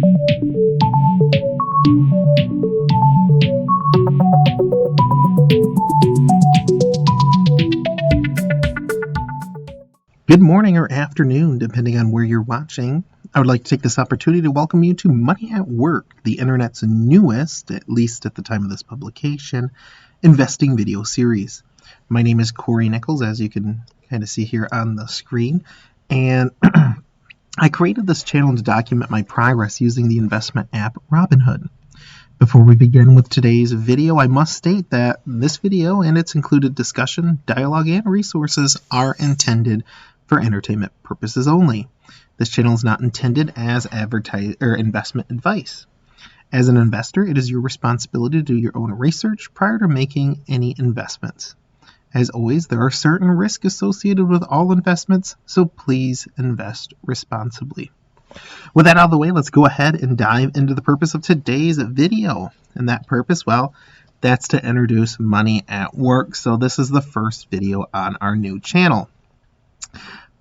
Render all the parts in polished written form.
Good morning or afternoon, depending on where you're watching. I would like to take this opportunity to welcome you to Money at Work, the internet's newest, at least at the time of this publication, investing video series. My name is Corey Nichols, as you can kind of see here on the screen, and I created this channel to document my progress using the investment app Robinhood. Before we begin with today's video, I must state that this video and its included discussion, dialogue, and resources are intended for entertainment purposes only. This channel is not intended as investment advice. As an investor, it is your responsibility to do your own research prior to making any investments. As always, there are certain risks associated with all investments, so please invest responsibly. With that out of the way, let's go ahead and dive into the purpose of today's video. And that purpose, well, that's to introduce Money at Work. So this is the first video on our new channel.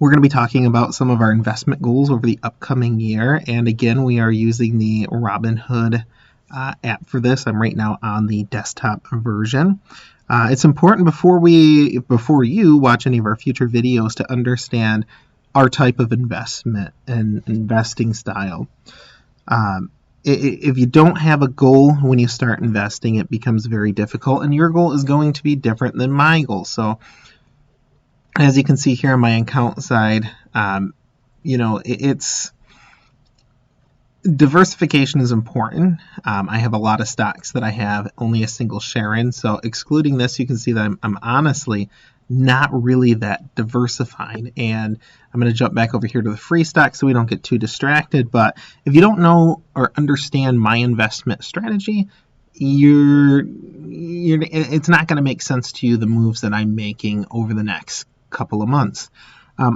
We're going to be talking about some of our investment goals over the upcoming year. And again, we are using the Robinhood app for this. I'm right now on the desktop version. It's important before you watch any of our future videos to understand our type of investment and investing style. If you don't have a goal when you start investing, it becomes very difficult, and your goal is going to be different than my goal. So as you can see here on my account side, it's diversification is important. I have a lot of stocks that I have only a single share in. So excluding this, you can see that I'm honestly not really that diversified. And I'm going to jump back over here to the free stock so we don't get too distracted. But if you don't know or understand my investment strategy, it's not going to make sense to you, the moves that I'm making over the next couple of months.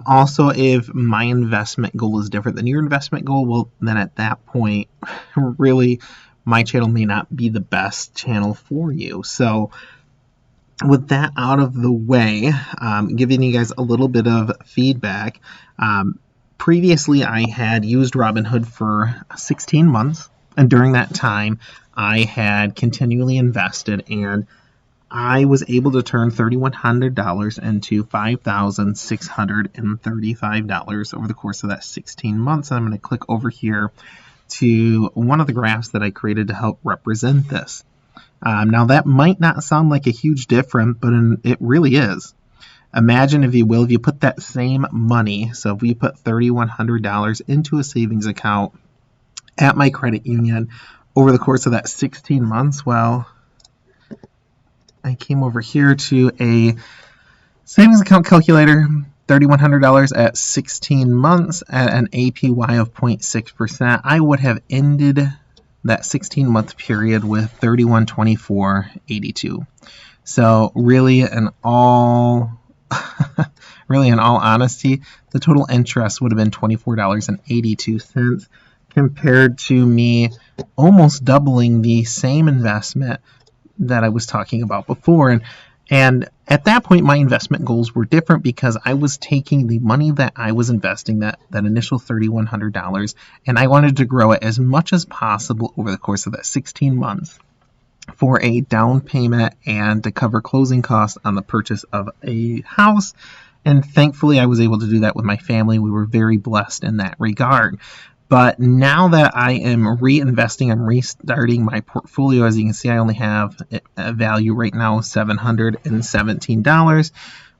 Also, if my investment goal is different than your investment goal, well, then at that point, really, my channel may not be the best channel for you. So with that out of the way, giving you guys a little bit of feedback, previously I had used Robinhood for 16 months, and during that time, I had continually invested, and I was able to turn $3,100 into $5,635 over the course of that 16 months. And I'm going to click over here to one of the graphs that I created to help represent this. Now, that might not sound like a huge difference, but it really is. Imagine, if you will, if you put that same money, so if we put $3,100 into a savings account at my credit union over the course of that 16 months, well, I came over here to a savings account calculator, $3,100 at 16 months at an APY of 0.6%. I would have ended that 16-month period with $3,124.82. So really, in all honesty, the total interest would have been $24.82 compared to me almost doubling the same investment that I was talking about before. And at that point, my investment goals were different because I was taking the money that I was investing, that initial $3,100, and I wanted to grow it as much as possible over the course of that 16 months for a down payment and to cover closing costs on the purchase of a house. And thankfully, I was able to do that with my family. We were very blessed in that regard. But now that I am reinvesting, I'm restarting my portfolio. As you can see, I only have a value right now of $717.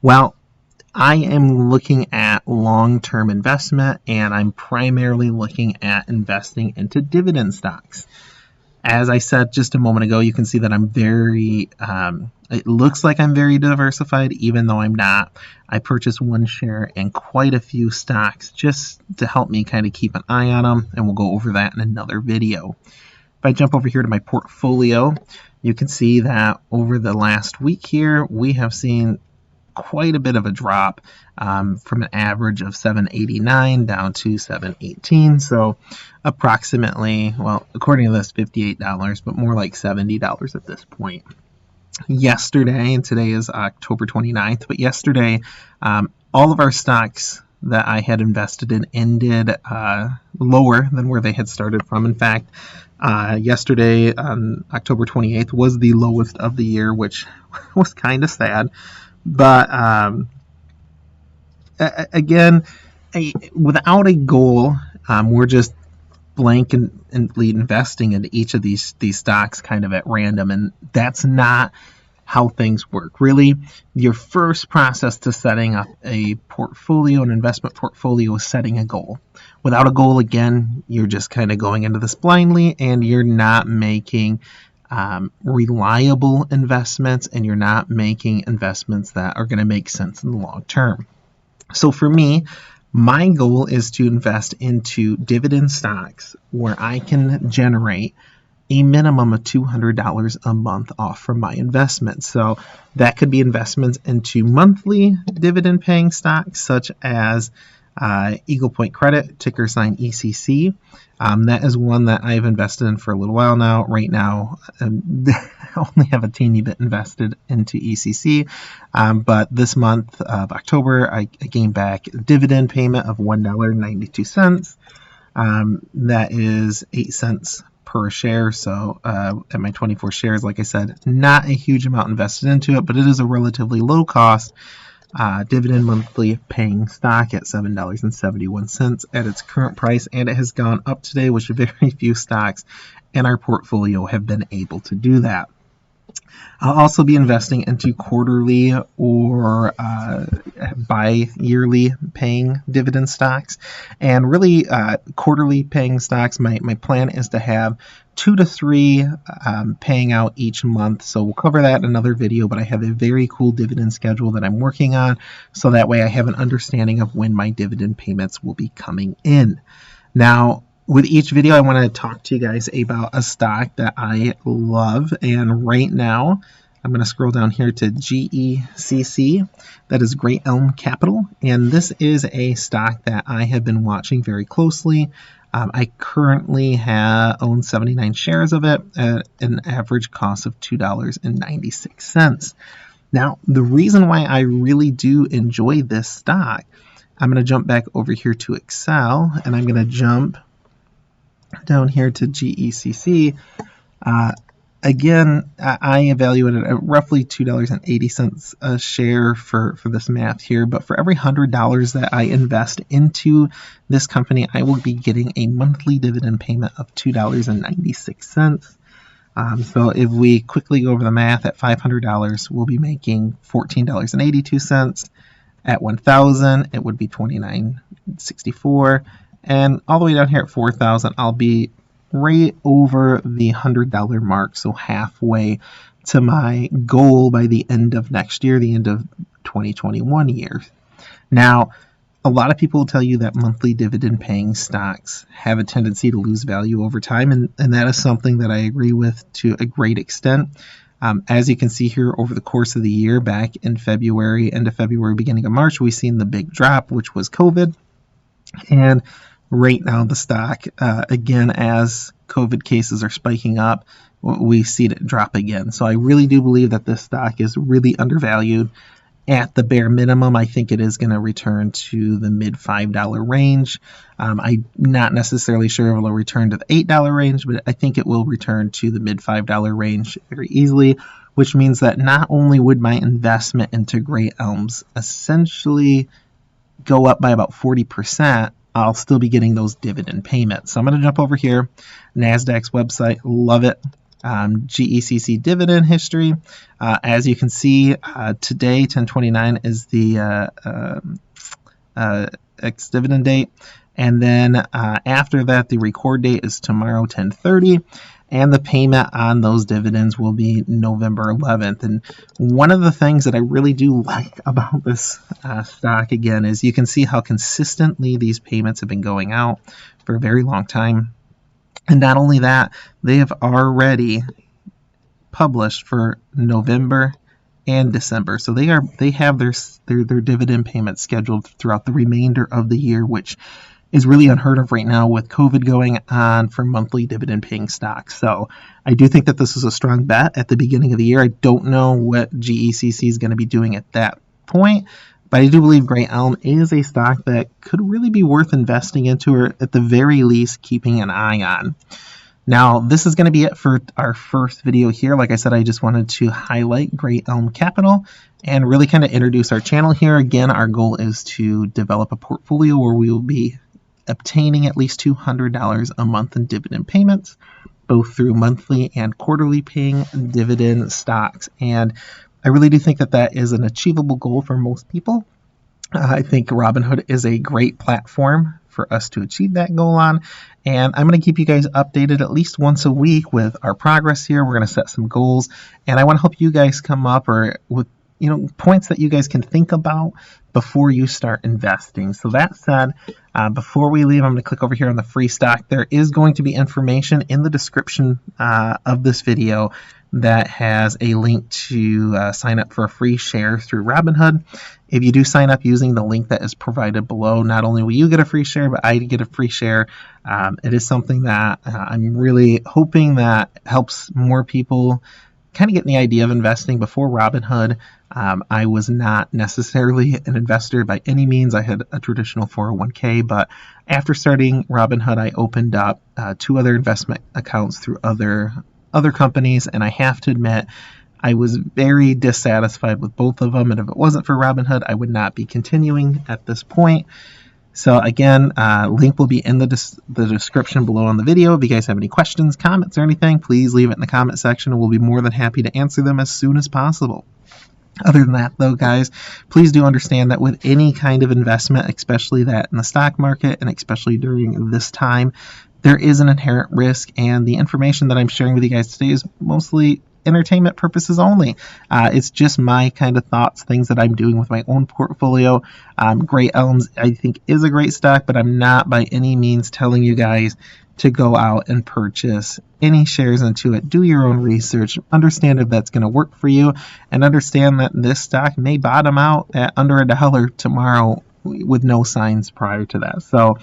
Well, I am looking at long-term investment, and I'm primarily looking at investing into dividend stocks. As I said just a moment ago, you can see that I'm it looks like I'm very diversified, even though I'm not. I purchased one share and quite a few stocks just to help me kind of keep an eye on them, and we'll go over that in another video. If I jump over here to my portfolio, you can see that over the last week here, we have seen quite a bit of a drop from an average of $789 down to $718. So approximately, well, according to this, $58, but more like $70 at this point. Yesterday, and today is October 29th, but yesterday, all of our stocks that I had invested in ended lower than where they had started from. In fact, yesterday on October 28th was the lowest of the year, which was kind of sad. But again, without a goal, we're just blankly investing into each of these stocks kind of at random, and that's not how things work. Really, your first process to setting up a portfolio, an investment portfolio, is setting a goal. Without a goal, again, you're just kind of going into this blindly, and you're not making reliable investments, and you're not making investments that are going to make sense in the long term. So for me, my goal is to invest into dividend stocks where I can generate a minimum of $200 a month off from my investment. So that could be investments into monthly dividend paying stocks such as Eagle Point Credit, ticker sign ECC. That is one that I've invested in for a little while now. Right now, I only have a teeny bit invested into ECC, but this month of October, I gained back a dividend payment of $1.92. That is 8 cents per share. So at my 24 shares, like I said, not a huge amount invested into it, but it is a relatively low cost dividend monthly paying stock at $7.71 at its current price, and it has gone up today, which very few stocks in our portfolio have been able to do that. I'll also be investing into quarterly or bi-yearly paying dividend stocks. And really, quarterly paying stocks, my plan is to have 2 to 3 paying out each month. So we'll cover that in another video, but I have a very cool dividend schedule that I'm working on. So that way I have an understanding of when my dividend payments will be coming in. Now, with each video, I want to talk to you guys about a stock that I love. And right now, I'm going to scroll down here to GECC. That is Great Elm Capital. And this is a stock that I have been watching very closely. I currently own 79 shares of it at an average cost of $2.96. Now, the reason why I really do enjoy this stock, I'm going to jump back over here to Excel, and I'm going to jump down here to GECC. Again, I evaluated at roughly $2.80 a share for this math here, but for every $100 that I invest into this company, I will be getting a monthly dividend payment of $2.96. So if we quickly go over the math, at $500, we'll be making $14.82. At $1,000, it would be $29.64. And all the way down here at $4,000, I'll be right over the $100 mark, so halfway to my goal by the end of next year, the end of 2021 year. Now, a lot of people will tell you that monthly dividend paying stocks have a tendency to lose value over time, and that is something that I agree with to a great extent. As you can see here, over the course of the year, back in February, end of February, beginning of March, we've seen the big drop, which was COVID. And right now, the stock, again, as COVID cases are spiking up, we see it drop again. So I really do believe that this stock is really undervalued. At the bare minimum, I think it is going to return to the mid $5 range. I'm not necessarily sure if it will return to the $8 range, but I think it will return to the mid $5 range very easily, which means that not only would my investment into Great Elms essentially go up by about 40%, I'll still be getting those dividend payments. So I'm going to jump over here, NASDAQ's website, love it. GECC dividend history. As you can see, today, 10/29, is the ex-dividend date. And then after that, the record date is tomorrow, 10/30. And the payment on those dividends will be November 11th. And one of the things that I really do like about this stock, again, is you can see how consistently these payments have been going out for a very long time. And not only that, they have already published for November and December. So they have their dividend payments scheduled throughout the remainder of the year, which is really unheard of right now with COVID going on for monthly dividend paying stocks. So I do think that this is a strong bet at the beginning of the year. I don't know what GECC is going to be doing at that point, But I do believe Great Elm is a stock that could really be worth investing into, or at the very least keeping an eye on. Now, this is going to be it for our first video here. Like I said, I just wanted to highlight Great Elm Capital and really kind of introduce our channel here. Again, our goal is to develop a portfolio where we will be obtaining at least $200 a month in dividend payments, both through monthly and quarterly paying dividend stocks. And I really do think that that is an achievable goal for most people. I think Robinhood is a great platform for us to achieve that goal on. And I'm going to keep you guys updated at least once a week with our progress here. We're going to set some goals, and I want to help you guys come up or with points that you guys can think about before you start investing. So that said, before we leave, I'm going to click over here on the free stock. There is going to be information in the description of this video that has a link to sign up for a free share through Robinhood. If you do sign up using the link that is provided below, not only will you get a free share, but I get a free share. It is something that I'm really hoping that helps more people kind of get the idea of investing. Before Robinhood, I was not necessarily an investor by any means. I had a traditional 401k, but after starting Robinhood, I opened up 2 other investment accounts through other companies, and I have to admit, I was very dissatisfied with both of them, and if it wasn't for Robinhood, I would not be continuing at this point. So again, link will be in the description below on the video. If you guys have any questions, comments, or anything, please leave it in the comment section, and we'll be more than happy to answer them as soon as possible. Other than that, though, guys, please do understand that with any kind of investment, especially that in the stock market, and especially during this time, there is an inherent risk, and the information that I'm sharing with you guys today is mostly entertainment purposes only. It's just my kind of thoughts, things that I'm doing with my own portfolio. Great Elms, I think, is a great stock, but I'm not by any means telling you guys to go out and purchase any shares into it. Do your own research, understand if that's going to work for you, and understand that this stock may bottom out at under $1 tomorrow with no signs prior to that. So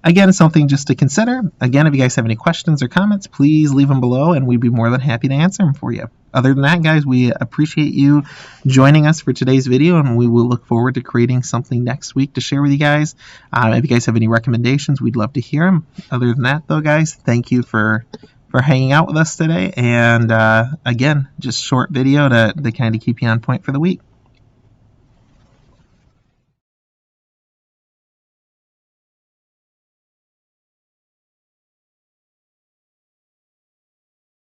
again, it's something just to consider. Again, if you guys have any questions or comments, please leave them below, and we'd be more than happy to answer them for you. Other than that, guys, we appreciate you joining us for today's video, and we will look forward to creating something next week to share with you guys. If you guys have any recommendations, we'd love to hear them. Other than that, though, guys, thank you for hanging out with us today. And again, just short video to kind of keep you on point for the week.